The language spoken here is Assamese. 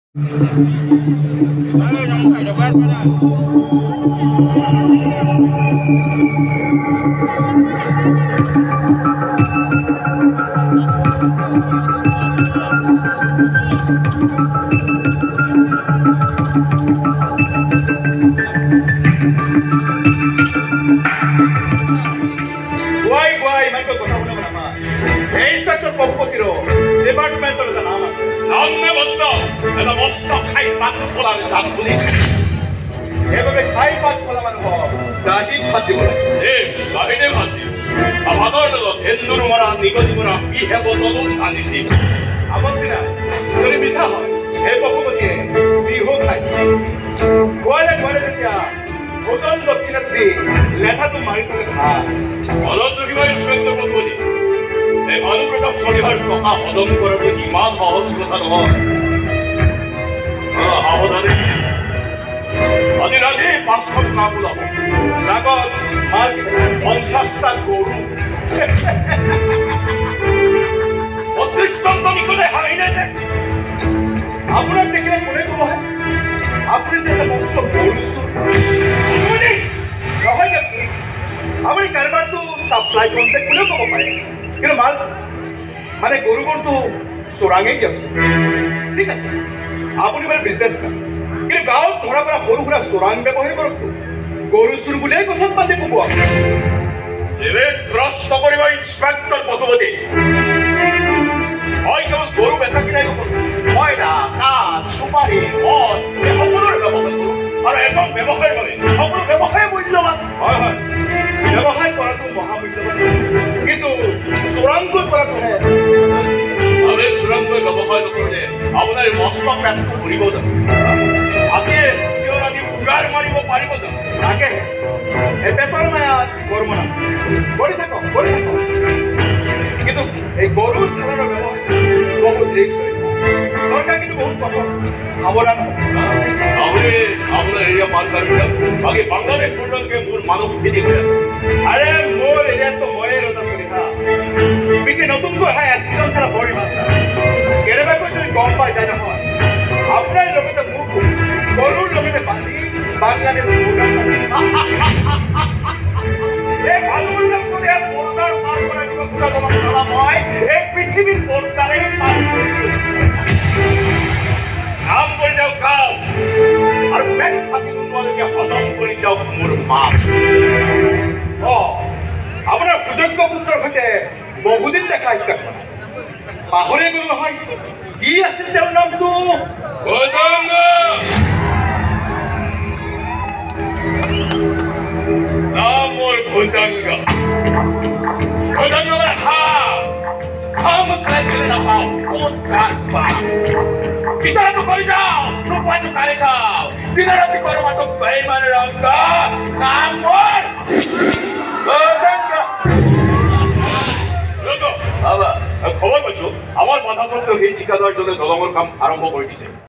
Guay, man ko কথা শুনাব নাপায়। ইন্সপেক্টৰ পশুপতিৰ ডিপাৰ্টমেণ্টৰ এটা নাম আছে। নামে বন্ধ এটা মস্ত খাই পাত ফলাৰ জাত বুলি সেইবাবে খাই পাত ফলা মানুহক দাহিত ভাত দিব লাগে। এই বাহিৰে ভাত দিম ভাতৰ লগত এন্দুৰ মৰা নিগনি মৰা বিহে বটলো ঢালি দিম। আপত্তি নাই, যদি মিঠা হয় এই পশুপতিয়ে বিহু খাই দিয়ে। গোৱালে যেতিয়া ওজন দক্ষিণা দি লেঠাটো মাৰি থলে ভাল। মনত ৰাখিবা ইন্সপেক্টৰ পশুপতি, এই অনুপ্ৰতাপ চলিহাৰ টকা হজম কৰাটো ইমান সহজ কথা নহয়। সাৱধানে আজি ৰাতি 5খন ট্ৰাক ওলাব। ট্ৰাকত মাল 50টা গৰু 32 নম্বৰ নিকলে হাঁহিলে যে আপোনাক দেখিলে কোনে ক'ব আপুনি যে এটা মস্ত গৰু চোৰ। নহয় দিয়কচোন, আপুনি কাৰোবাৰটো ছাপ্লাই কৰোঁতে কোনেও ক'ব পাৰে, কিন্তু মাল মানে গৰুবোৰটো চোৰাঙেই দিয়কচোন। ঠিক আছে, আপুনি বাৰু বিজনেছমেন, কিন্তু গাঁৱত ধৰা পৰা সৰু সুৰা চোৰাং ব্যৱসায় কৰকতো। গৰু চোৰ বুলিয়েই গছত পালে ক'ব আপুনি। এবে প্ৰশ্ন কৰিব ইন্সপেক্টৰ পশুপতি, মই কেৱল গৰু বেচা কিনাই নকৰোঁ, মইনা কাঠ চুপাৰী মদ এই সকলোৰে ব্যৱসায় কৰোঁ। আৰু এজন ব্যৱসায়ৰ বাবে সকলো ব্যৱসায় মূল্যৱান। হয়, ব্যৱসায় কৰাটো মহামূল্যৱান, কিন্তু চোৰাংকৈ কৰাটোহে। আমি চোৰাংকৈ ব্যৱসায় নকৰিলে আপোনাৰ মস্ত পেটটো ভৰিব জানো? আপুনি চিঞৰ আদি উগাৰ মাৰিব পাৰিব জানো? তাকেহে এই পেটৰ মায়াত কৰ্ম নাছিল। কৰি থাকক। কিন্তু এই গৰু চোৰাৰ ব্যৱসায় বহুত ৰিস্ক হয়। চৰকাৰ কিন্তু বহুত কঠোৰ, সাৱধান হ'ব। আপুনি আপোনাৰ এৰিয়া পাৰ কৰিবিলাক বাকী বাংলাদেশ পৰ্যন্তকে মোৰ মানুহ খেতি হৈ আছে। আৰে মোৰ এৰিয়াততো ময়ে ৰজা চলিহা। পিছে নতুনকৈ অহা এছজন চাৰা বৰ ইমান কেনেবাকৈ যদি গম পাই যায় নহয়, আপোনাৰ লগতে মোক গৰুৰ লগতে বান্ধি বাংলাদেশ এই ভালুকপুং চলিয়া বৰ্ডাৰ পাৰ কৰাই দিব গুণাজনক চালা মই এই পৃথিৱীৰ বৰ্ডাৰেই পাৰ কৰি দিওঁ। কাম কৰি যাওক কাম, আৰু পেট ফাটি নোযোৱালৈকে হজম কৰি যাওক মোৰ মাপ। আপোনাৰ সুযোগ্য পুত্ৰৰ সৈতে বহুদিন দেখা সাক্ষাৎ কৰা পাহৰি গ'ল নহয়। কি আছিল তেওঁৰ নামটো? ভোজংগ। নাম মোৰ ভোজংগ। ভোজংগ মানে হাঁহ খাইছিলে নাপাওঁ ক'ত খোৱা বিচৰাটো কৰি যাওঁ নোপোৱাটো কাঢ়ি খাওঁ। দিনে ৰাতি কৰ্মাটো বেইমান ৰংগ। নাম মোৰ ভোজংগ। খবৰ পাইছো আমাৰ বাধা স্বত্বেও সেই ঠিকাদাৰজনে দলঙৰ কাম আৰম্ভ কৰি দিছে।